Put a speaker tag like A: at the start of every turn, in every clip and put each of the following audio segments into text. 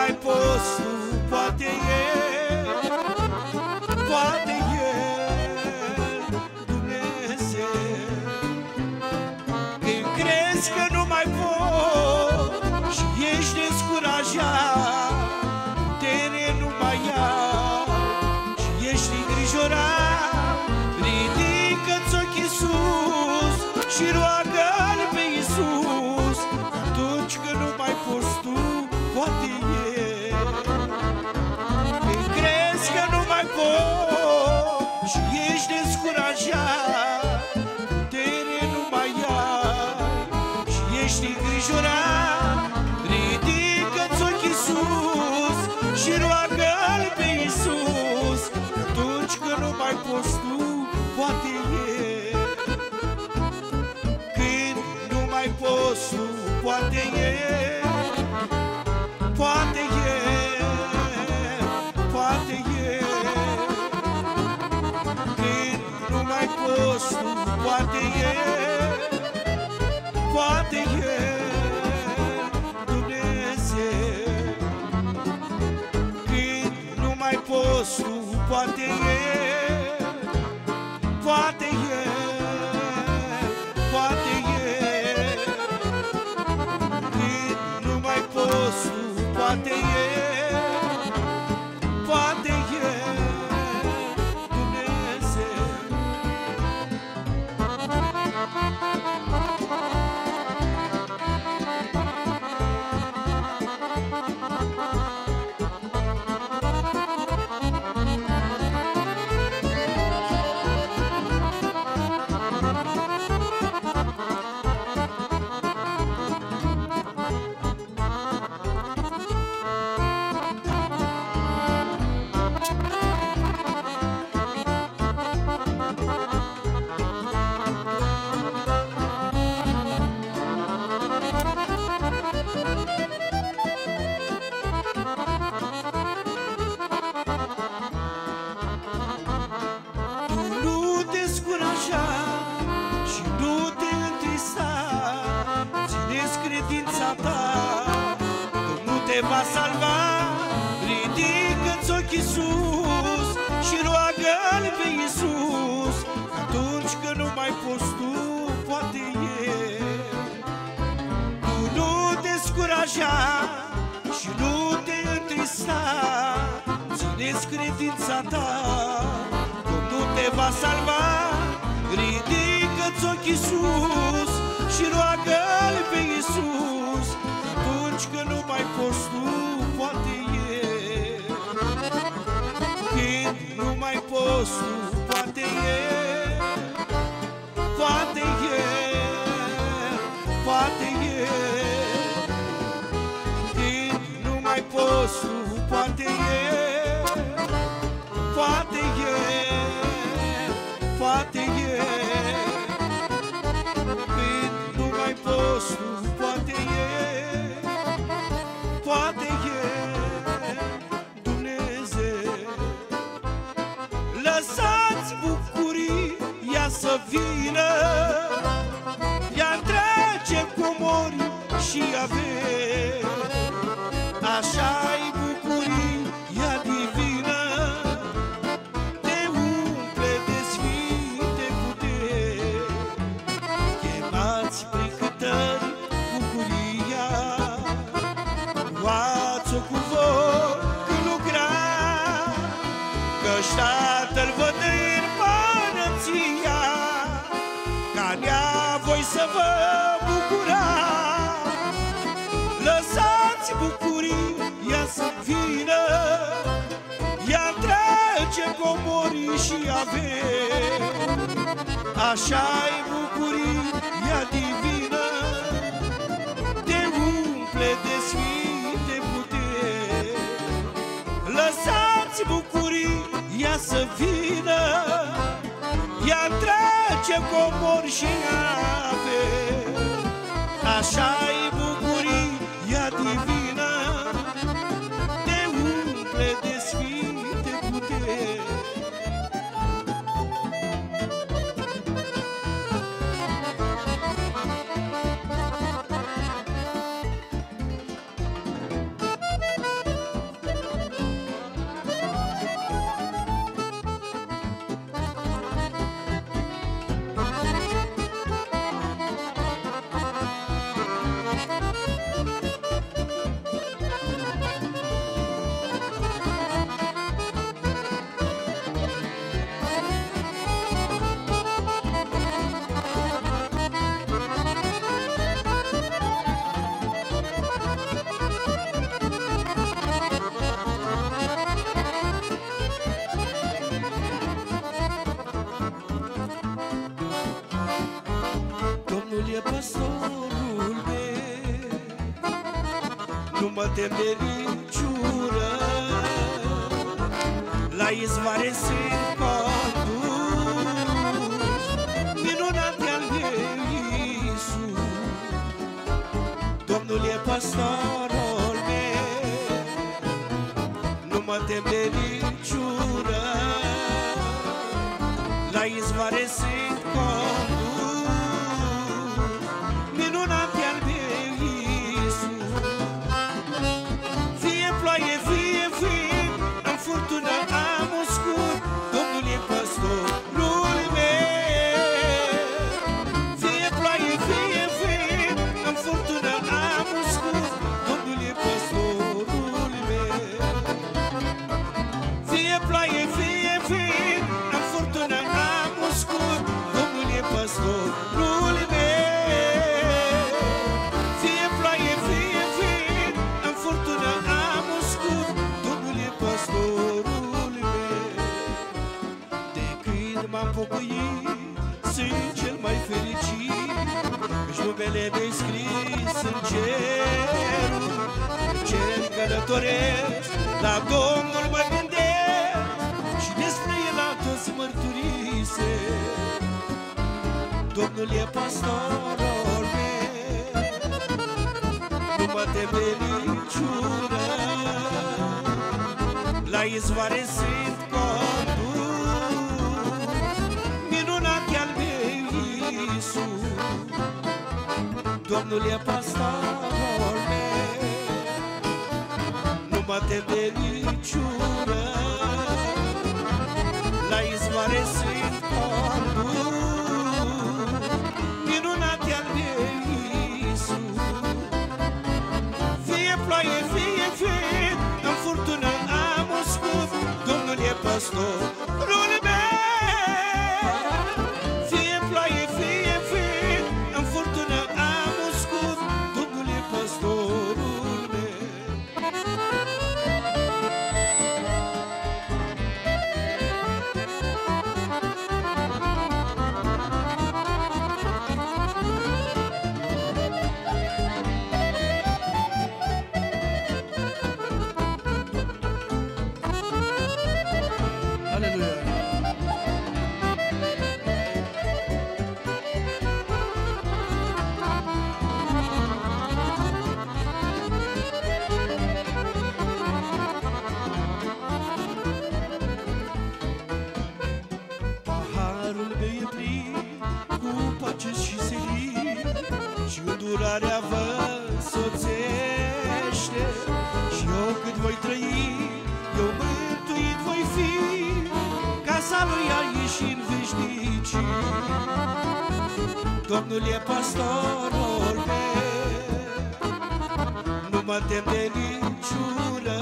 A: mai poți tu, poate El, poate El, Dumnezeu. Când crezi că nu mai poți și ești descurajat, putere nu mai ai și ești îngrijorat, ridică-ți ochii sus și roagă-L pe Iisus. Atunci când nu mai poți tu, poate El. Când crezi că nu mai poți și ești descurajat, putere nu mai ai și ești îngrijorat, ridică-ți ochii sus și roagă-L pe Iisus. Atunci când nu mai poți tu, poate El. Când nu mai poți tu, poate El, poate El, poate El. Când nu mai poți tu, poate El, poate El, Dumnezeu. Când nu mai poți tu, poate El, poate El, poate El. Când nu mai poți tu, poate El, poate El, Dumnezeu. Și nu te întrista, ține-ți credința ta, Domnul te va salva. Ridică-ți ochii sus și roagă-L pe Iisus. Atunci când nu mai poți tu, poate El. Tu nu te descuraja și nu te întrista, ține-ți credința ta, Domnul te va salva. Ridică-ți ochii sus și roagă-L pe Iisus. Atunci când nu mai poți tu, poate El. Când nu mai poți tu, poate El, poate El, poate El. Când nu mai poți tu, poate El, poate El, poate El. Când nu mai poți tu, poate El, poate El, Dumnezeu. Lăsați bucuria să vină, ea trece comori și averi. Așa-i bucuria divină, te umple de sfinte puteri. Chemați prin cântări bucuria, luați-o cu voi când lucrați, căci Tatăl vă dă împărăția, ca nea voi să vă bucurați. Lăsați bucuria să vină, ea trece comori și averi. Așa-i bucuria divină, te umple de sfinte puteri. Lăsați bucuria să vină, ea trece comori și averi. Așa-i bucuria divină, te umple de sfinte puteri. nu mă tem de niciună. La izvoare sunt condus, minunate al meu Iisus. Domnul e păstorul meu, nu mă tem de niciună. La izvoare sunt condus, minunate al meu Iisus. Fie ploaie, fie vânt, în furtună am un scut, Domnul e păstorul meu. Fie ploaie, fie vânt, în furtună am un scut, Domnul e păstorul meu. Fie ploaie, fie vânt, în furtună am un scut, Domnul e păstorul meu. Fie ploaie, fie vânt, în furtună am un scut, Domnul e păstorul meu. De când m-am pocăit, sunt cel mai fericit, căci numele mi-ai scris în cerul. În cer călătoresc, la Domnul mă gândesc și despre el la toți mărturisesc. Domnul e pastorul meu, nu mă tem de niciună. La izvoare sunt condus, minunate al meu Iisus. Domnul e pastorul meu, nu mă tem de niciună. La izvoare sunt condus, minunate al meu Iisus. Fie ploaie, fie vânt, în furtună am un scut, Domnul e păstorul meu. Fie ploaie, fie vânt, în furtună am un scut, Domnul e păstorul meu. Aleluia! Paharul meu e plin cu pace și senin, și îndurarea vă însoțește. Și eu cât voi trăi, eu mântuit voi fi, casa lui aici și în veșnicii. Domnul e pastorul meu, nu mă tem de niciună.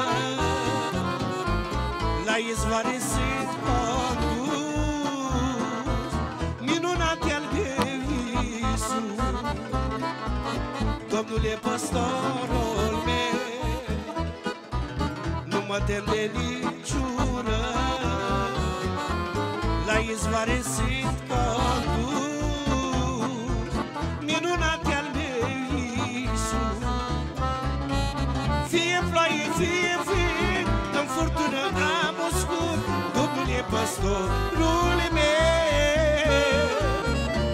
A: La izvoare sunt condus, minunate al meu Iisus. Domnul e pastorul meu, nu mă tem de niciună. La izvoare sunt condus, minunate al meu Iisus. Fie ploaie, fie vânt, în furtună am un scut, Domnul e păstorul meu.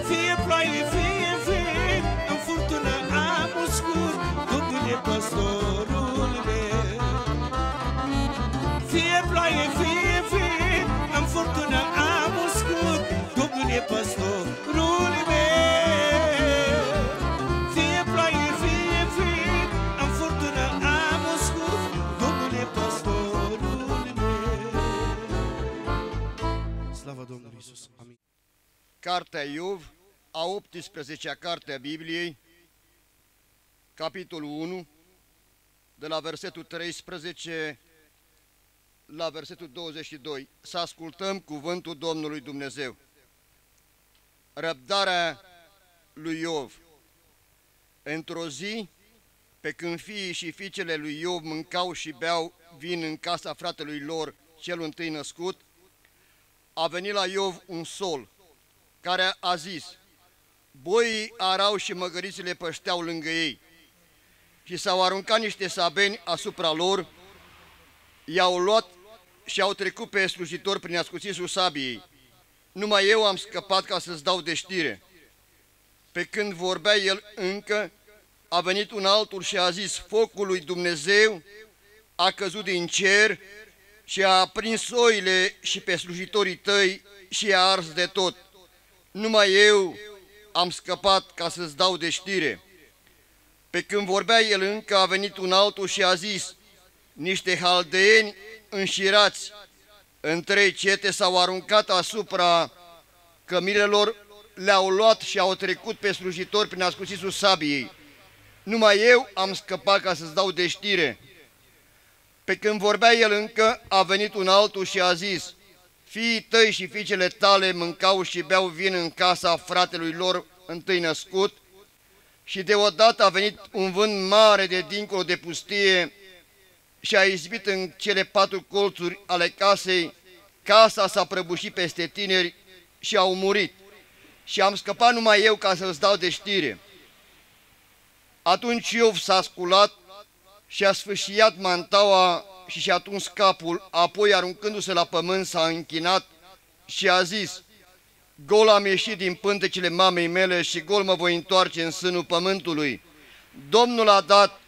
A: Fie ploaie, fie vânt, în furtună am un scut, Domnul e păstorul meu. Fie ploaie, fie vânt, în furtună am un scut, Domnul e păstorul meu. Fie ploaie, fie vânt, în furtună am un scut, Domnul e păstorul meu. Slavă Domnului Iisus! Amin.
B: Cartea Iov, a 18-a carte a Bibliei, capitolul 1, de la versetul 13 la versetul 22. Să ascultăm cuvântul Domnului Dumnezeu. Răbdarea lui Iov. Într-o zi, pe când fiii și fiicele lui Iov mâncau și beau vin în casa fratelui lor, cel întâi născut, a venit la Iov un sol, care a zis: boii arau și măgărițele pășteau lângă ei. și s-au aruncat niște sabeni asupra lor, i-au luat și au trecut pe slujitor prin ascuțișul sabiei. Numai eu am scăpat ca să-ți dau de știre. Pe când vorbea el încă, a venit un altul și a zis: focul lui Dumnezeu a căzut din cer și a aprins oile și pe slujitorii tăi și i-a ars de tot. Numai eu am scăpat ca să-ți dau de știre. Pe când vorbea el încă, a venit un altul și a zis: niște haldeeni înșirați în 3 cete s-au aruncat asupra cămilelor, le-au luat și au trecut pe slujitori prin ascuțișul sabiei. Numai eu am scăpat ca să-ți dau de știre. Pe când vorbea el încă, a venit un altul și a zis: fiii tăi și fiicele tale mâncau și beau vin în casa fratelui lor întâi născut, și deodată a venit un vânt mare de dincolo de pustie și a izbit în cele 4 colțuri ale casei. Casa s-a prăbușit peste tineri și au murit. Și am scăpat numai eu ca să-ți dau de știre. Atunci Iov s-a sculat și a sfâșiat mantaua și și-a tuns capul, apoi aruncându-se la pământ s-a închinat și a zis: gol am ieșit din pântecele mamei mele și gol mă voi întoarce în sânul pământului. Domnul a dat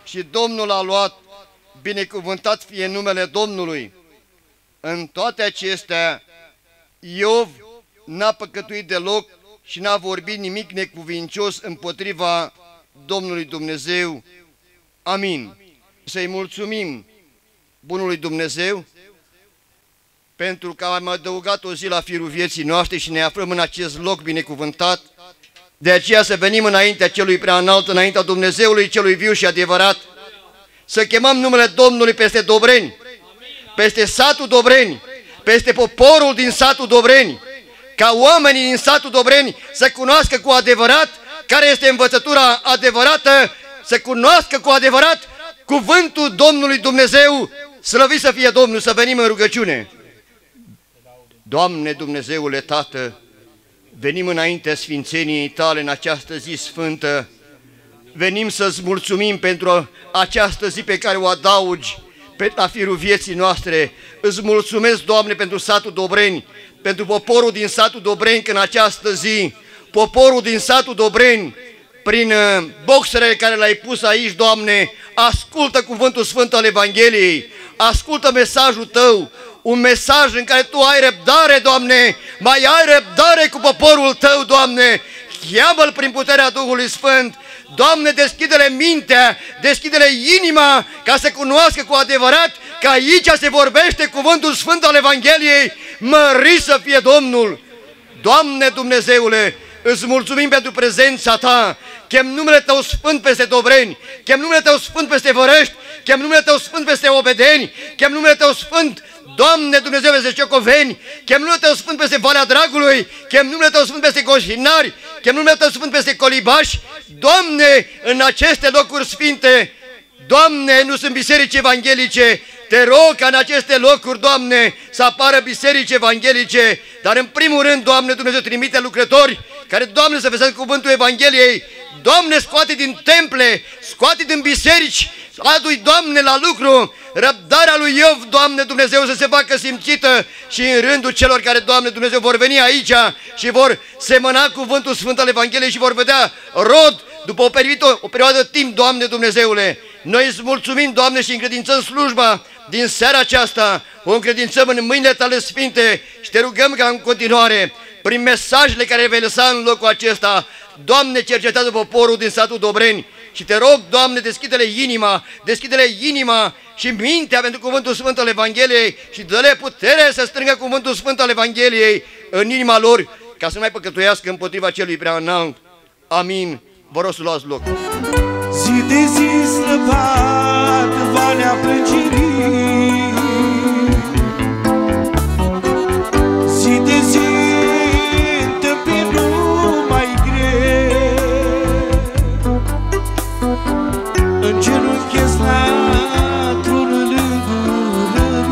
B: și Domnul a luat, binecuvântat fie numele Domnului. În toate acestea, Iov n-a păcătuit deloc și n-a vorbit nimic necuvincios împotriva Domnului Dumnezeu. Amin. Să-i mulțumim bunului Dumnezeu pentru că am adăugat o zi la firul vieții noastre și ne aflăm în acest loc binecuvântat. De aceea să venim înaintea celui prea înalt, înaintea Dumnezeului celui viu și adevărat, să chemăm numele Domnului peste Dobreni, peste satul Dobreni, peste poporul din satul Dobreni, ca oamenii din satul Dobreni să cunoască cu adevărat care este învățătura adevărată, să cunoască cu adevărat cuvântul Domnului Dumnezeu. Slăvit să fie Domnul, să venim în rugăciune. Doamne Dumnezeule Tată, venim înaintea sfințeniei Tale în această zi sfântă, venim să-ți mulțumim pentru această zi pe care o adaugi la firul vieții noastre. Îți mulțumesc, Doamne, pentru satul Dobreni, pentru poporul din satul Dobreni, că în această zi, poporul din satul Dobreni, prin boxerele care le-ai pus aici, Doamne, ascultă cuvântul sfânt al Evangheliei, ascultă mesajul Tău, un mesaj în care Tu ai răbdare, Doamne, mai ai răbdare cu poporul Tău, Doamne, cheamă-L prin puterea Duhului Sfânt. Doamne, deschide-le mintea, deschide-le inima, ca să cunoască cu adevărat că aici se vorbește cuvântul sfânt al Evangheliei. Mărit să fie Domnul! Doamne Dumnezeule, îți mulțumim pentru prezența Ta, chem numele Tău sfânt peste Dobreni, chem numele Tău sfânt peste Vărăști, chem numele Tău sfânt peste Obedeni, chem numele Tău sfânt, Doamne Dumnezeu, peste Ciocoveni, chem numele Tău sfânt peste Valea Dragului, chem numele Tău sfânt peste Coșinari, chem numele Tău sfânt peste Colibași. Doamne, în aceste locuri sfinte, Doamne, nu sunt biserici evanghelice, Te rog ca în aceste locuri, Doamne, să apară biserici evanghelice, dar în primul rând, Doamne Dumnezeu, trimite lucrători care, Doamne, să văzăm cuvântul Evangheliei. Doamne, scoate din temple, scoate din biserici, adu-i, Doamne, la lucru, răbdarea lui Iov, Doamne Dumnezeu, să se facă simțită și în rândul celor care, Doamne Dumnezeu, vor veni aici și vor semăna cuvântul sfânt al Evangheliei și vor vedea rod după o perioadă de timp, Doamne Dumnezeule. Noi îți mulțumim, Doamne, și încredințăm slujba din seara aceasta, o încredințăm în mâinile Tale sfinte și Te rugăm ca în continuare, prin mesajele care vei lăsa în locul acesta, Doamne, cercetează poporul din satul Dobreni și Te rog, Doamne, deschide-le inima și mintea pentru cuvântul sfânt al Evangheliei și dă-le putere să strângă cuvântul sfânt al Evangheliei în inima lor, ca să nu mai păcătuiască împotriva celui prea înalt. Amin. Vă rog să luați loc.
A: Zi de zi slăbat valea plângerii, zi de zi întâmpin numai greu, în genunchi-s la tronul îndurării.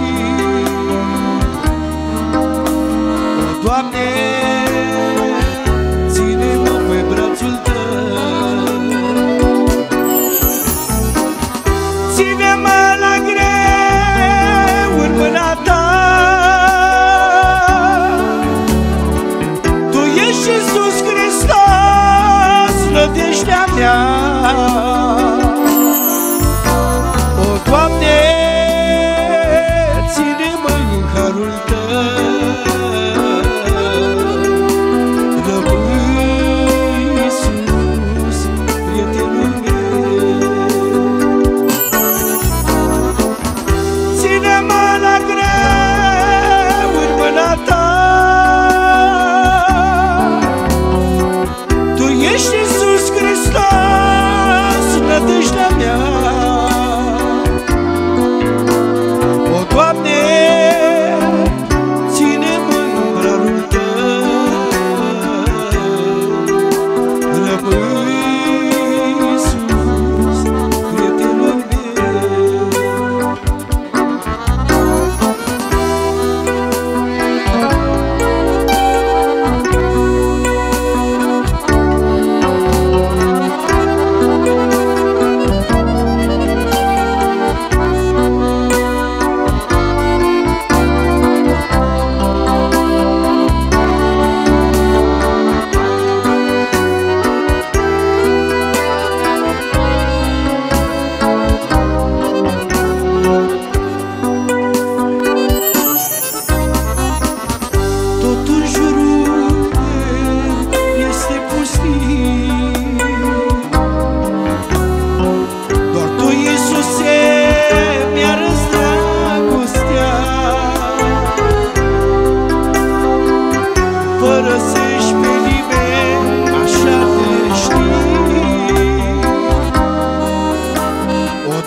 A: O, Doamne, ține-mă pe brațul Tău. ține-mă la greu în mâna ta. Tu ești Iisus Hristos, nădejdea mea. O, Doamne, ține-mă în harul Tău.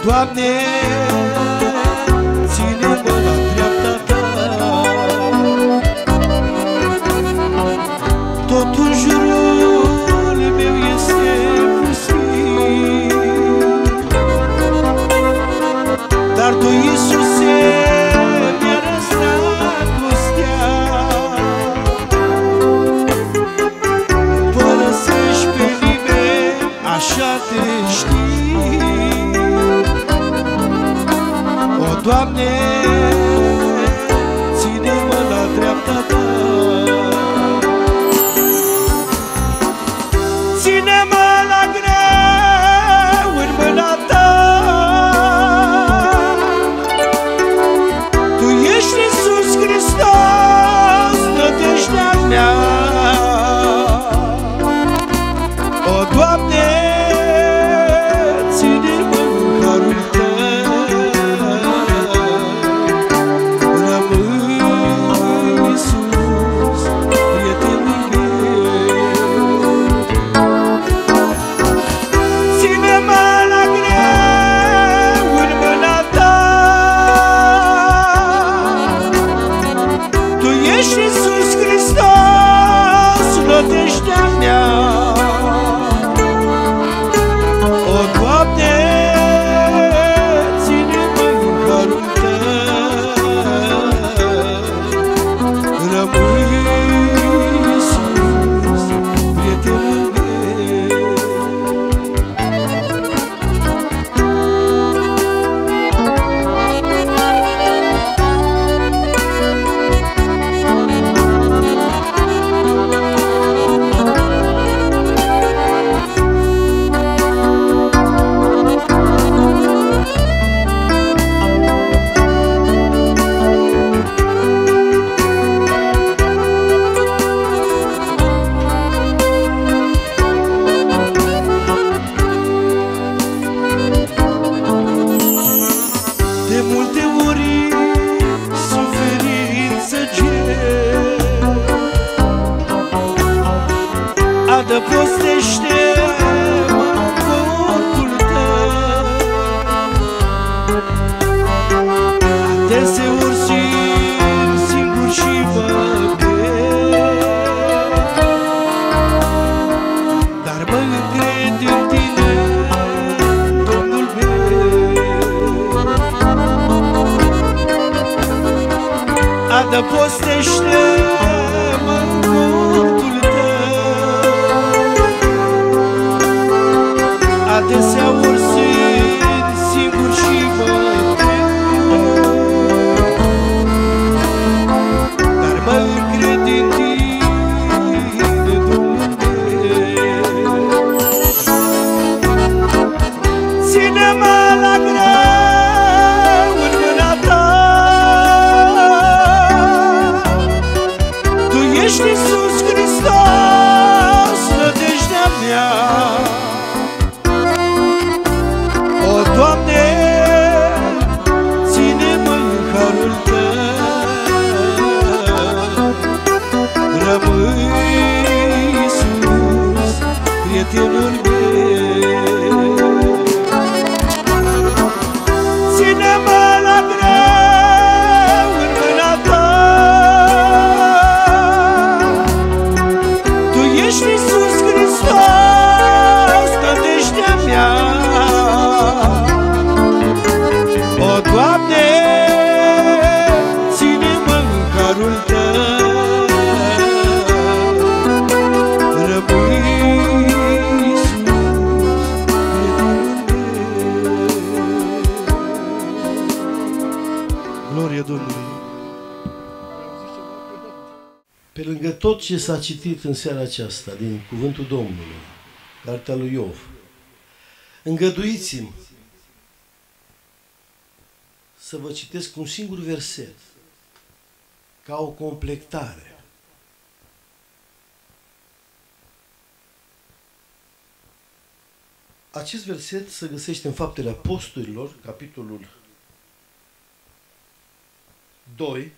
A: Doamne, ține-mă la dreapta Ta. Tot în jurul meu este pustit, dar Tu, Iisuse, mi-arăți dragostea. Părăsești pe nimeni, așa Te știi. Doamne, ține-mă la dreapta Ta. Ține-mă la greu în mâna Ta. Tu ești Iisus Hristos, nădejdea mea. O, Doamne, ține-mă în harul Tău. Adăpostește-mă în corpul Tău. Adeseori simt singur și mă pierd, dar mă încred în Tine, Domnul meu. Adăpostește-mă în corpul Tău. Adeseori sunt singur și Domnului.
C: Pe lângă tot ce s-a citit în seara aceasta din Cuvântul Domnului, cartea lui Iov, îngăduiți-mi să vă citesc un singur verset, ca o completare. Acest verset se găsește în Faptele Apostolilor, capitolul 2,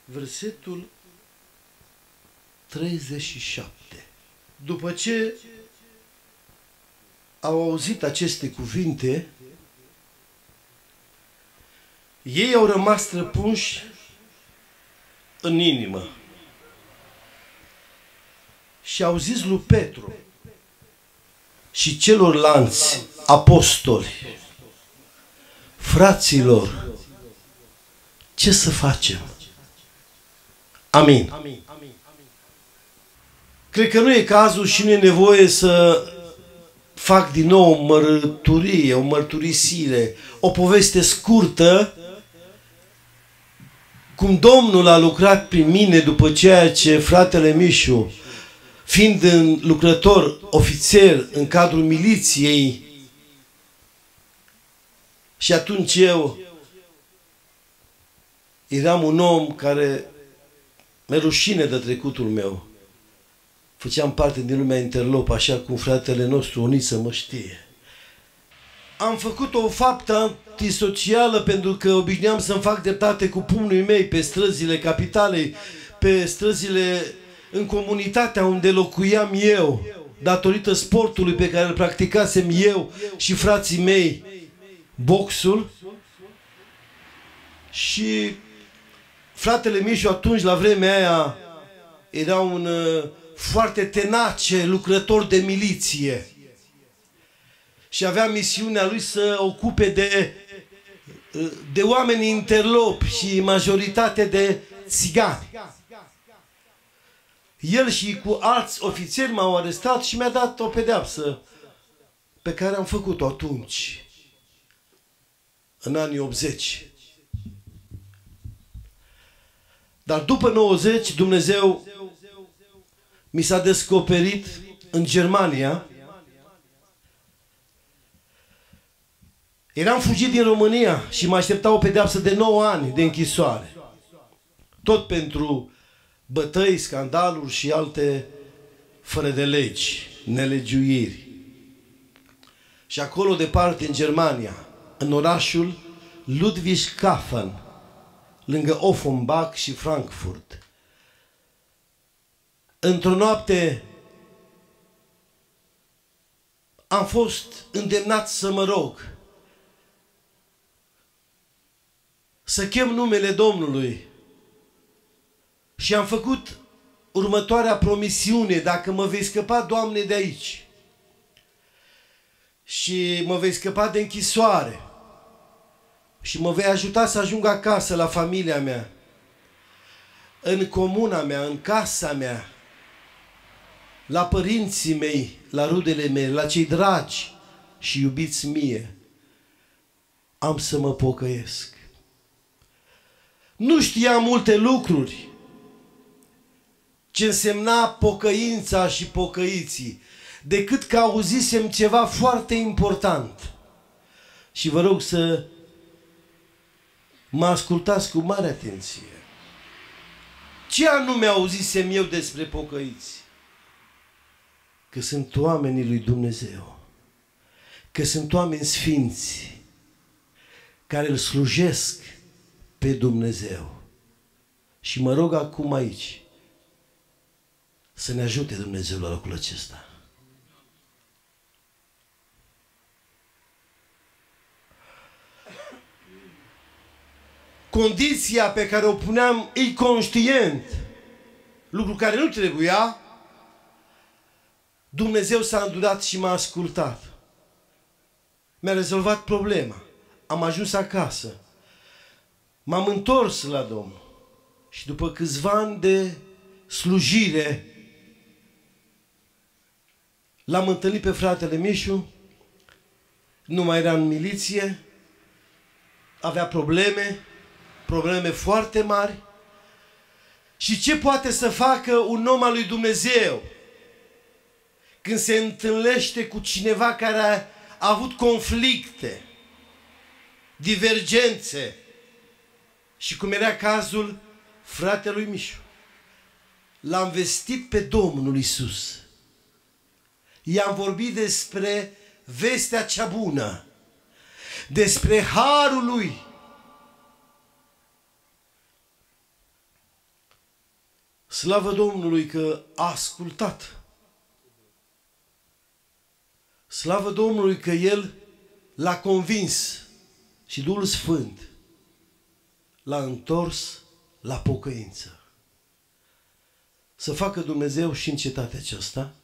C: versetul 37. După ce au auzit aceste cuvinte, ei au rămas străpunși în inimă și au zis lui Petru și celorlalți apostoli: fraților, ce să facem? Amin. Cred că nu e cazul și nu e nevoie să fac din nou o mărturie, o mărturisire, o poveste scurtă, cum Domnul a lucrat prin mine după ceea ce fratele Mișu, fiind un lucrător ofițer în cadrul miliției, și atunci eu eram un om care mi-e rușine de trecutul meu. Făceam parte din lumea interlop, așa cum fratele nostru Uniță mă știe. Am făcut o faptă antisocială pentru că obișnuiam să-mi fac dreptate cu pumnii mei pe străzile capitalei, pe străzile în comunitatea unde locuiam eu, datorită sportului pe care îl practicasem eu și frații mei, boxul. Și fratele Mișu atunci, la vremea aia, era un foarte tenace lucrător de miliție și avea misiunea lui să ocupe de oameni interlopi și majoritate de țigani. El și cu alți ofițeri m-au arestat și mi-a dat o pedeapsă pe care am făcut-o atunci, în anii 80. Dar după 90, Dumnezeu mi s-a descoperit în Germania. Eram fugit din România și mă aștepta o pedeapsă de 9 ani de închisoare. Tot pentru bătăi, scandaluri și alte fără de legi, nelegiuiri. Și acolo departe în Germania, în orașul Ludwigshafen, lângă Offenbach și Frankfurt, într-o noapte am fost îndemnat să mă rog, să chem numele Domnului și am făcut următoarea promisiune: dacă mă vei scăpa, Doamne, de aici și mă vei scăpa de închisoare și mă vei ajuta să ajung acasă la familia mea, în comuna mea, în casa mea, la părinții mei, la rudele mele, la cei dragi și iubiți mie, am să mă pocăiesc. Nu știam multe lucruri ce însemna pocăința și pocăiții, decât că auzisem ceva foarte important. Și vă rog să mă ascultați cu mare atenție. Ce anume auzisem eu despre pocăiți? Că sunt oamenii lui Dumnezeu, că sunt oameni sfinți care îl slujesc pe Dumnezeu. Și mă rog acum aici să ne ajute Dumnezeu la locul acesta. Condiția pe care o puneam inconștient, lucru care nu trebuia, Dumnezeu s-a îndurat și m-a ascultat. Mi-a rezolvat problema. Am ajuns acasă. M-am întors la Domnul. Și după câțiva ani de slujire, l-am întâlnit pe fratele Mișu, nu mai era în miliție, avea probleme, probleme foarte mari. Și ce poate să facă un om al lui Dumnezeu când se întâlnește cu cineva care a avut conflicte, divergențe, și cum era cazul fratelui Mișu. L-am vestit pe Domnul Iisus. I-am vorbit despre vestea cea bună, despre harul Lui. Slavă Domnului că a ascultat. Slavă Domnului că El l-a convins și Duhul Sfânt l-a întors la pocăință. Să facă Dumnezeu și în cetatea aceasta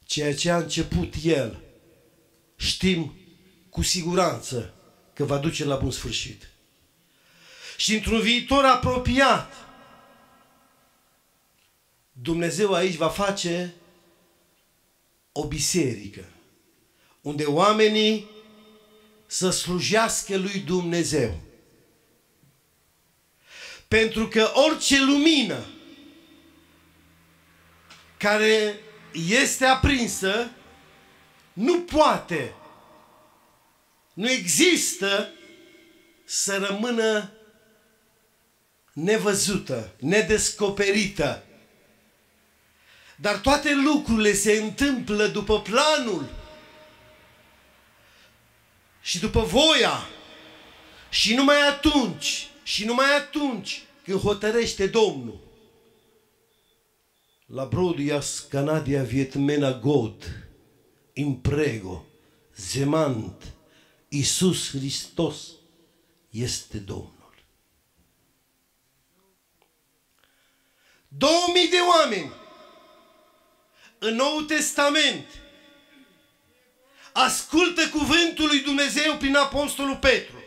C: ceea ce a început El, știm cu siguranță că va duce la bun sfârșit. Și într-un viitor apropiat, Dumnezeu aici va face o biserică unde oamenii să slujească lui Dumnezeu. Pentru că orice lumină care este aprinsă nu poate, nu există să rămână nevăzută, nedescoperită. Dar toate lucrurile se întâmplă după planul și după voia și numai atunci când hotărăște Domnul. La brodias Canadia Vietmena God, imprego, zemant, Iisus Hristos este Domnul. 2000 de oameni în Noul Testament ascultă cuvântul lui Dumnezeu prin Apostolul Petru.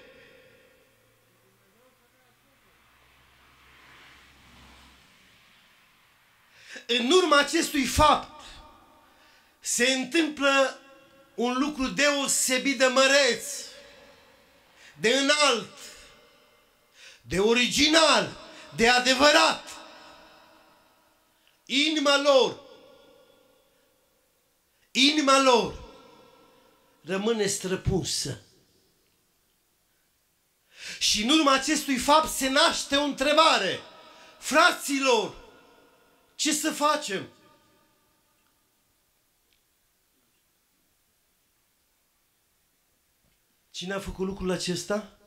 C: În urma acestui fapt se întâmplă un lucru deosebit de măreț, de înalt, de original, de adevărat. Inima lor rămâne străpunsă. Și în urma acestui fapt se naște o întrebare. Fraților, ce să facem? Cine a făcut lucrul acesta?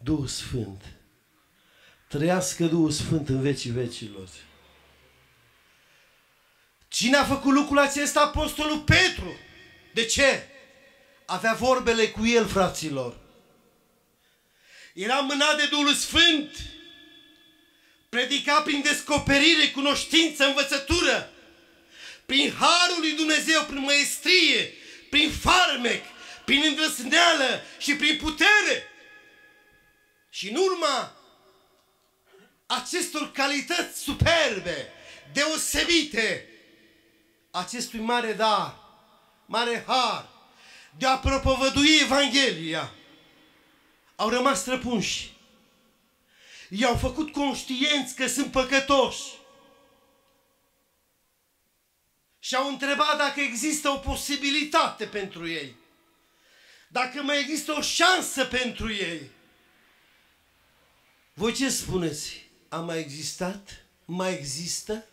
C: Duhul Sfânt. Trăiască Duhul Sfânt în vecii vecilor. Cine a făcut lucrul acesta? Apostolul Petru. De ce? Avea vorbele cu el, fraților. Era mânat de Duhul Sfânt. Predica prin descoperire, cunoștință, învățătură, prin harul lui Dumnezeu, prin măestrie, prin farmec, prin îndrăzneală și prin putere. Și în urma acestor calități superbe, deosebite, acestui mare dar, mare har, de a propovădui Evanghelia, au rămas străpunși. I-au făcut conștienți că sunt păcătoși. Și au întrebat dacă există o posibilitate pentru ei. Dacă mai există o șansă pentru ei. Voi ce spuneți? A mai existat? Mai există?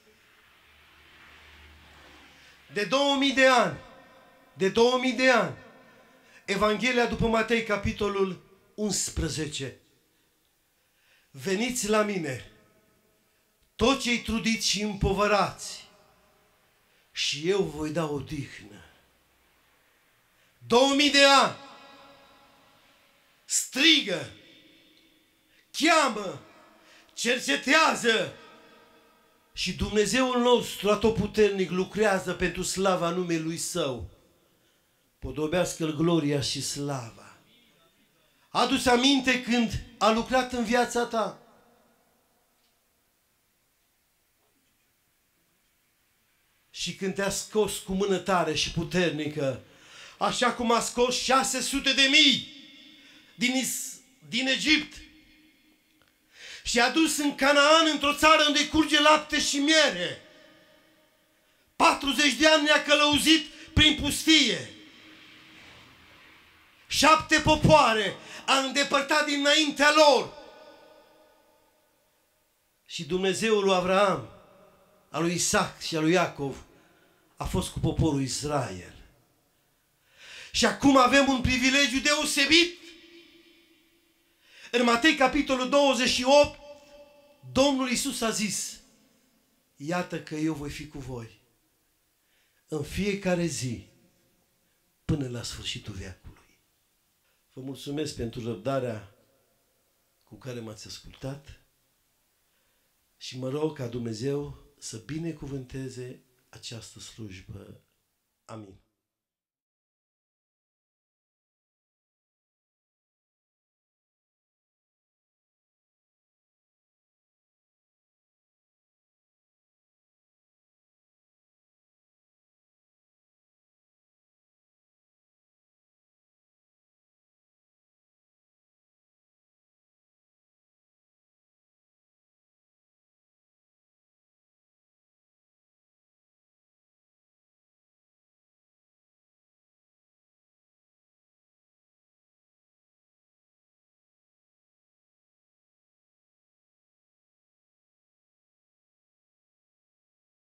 C: De 2000 de ani. De 2000 de ani. Evanghelia după Matei, capitolul 11. Veniți la mine, toți cei trudiți și împovărați, și eu voi da odihnă. 2000 de ani strigă, cheamă, cercetează și Dumnezeul nostru atotputernic lucrează pentru slava numelui Său. Podobească-L gloria și slava. Adu-ți aminte când a lucrat în viața ta. Și când te-a scos cu mână tare și puternică, așa cum a scos 600.000 din Egipt și a dus în Canaan, într-o țară unde curge lapte și miere. 40 de ani ne-a călăuzit prin pustie. 7 popoare a îndepărtat dinaintea lor. Și Dumnezeul lui Avraam, al lui Isaac și al lui Iacov a fost cu poporul Israel. Și acum avem un privilegiu deosebit. În Matei, capitolul 28, Domnul Iisus a zis: iată că eu voi fi cu voi în fiecare zi până la sfârșitul veacului. Vă mulțumesc pentru răbdarea cu care m-ați ascultat și mă rog ca Dumnezeu să binecuvânteze această slujbă. Amin.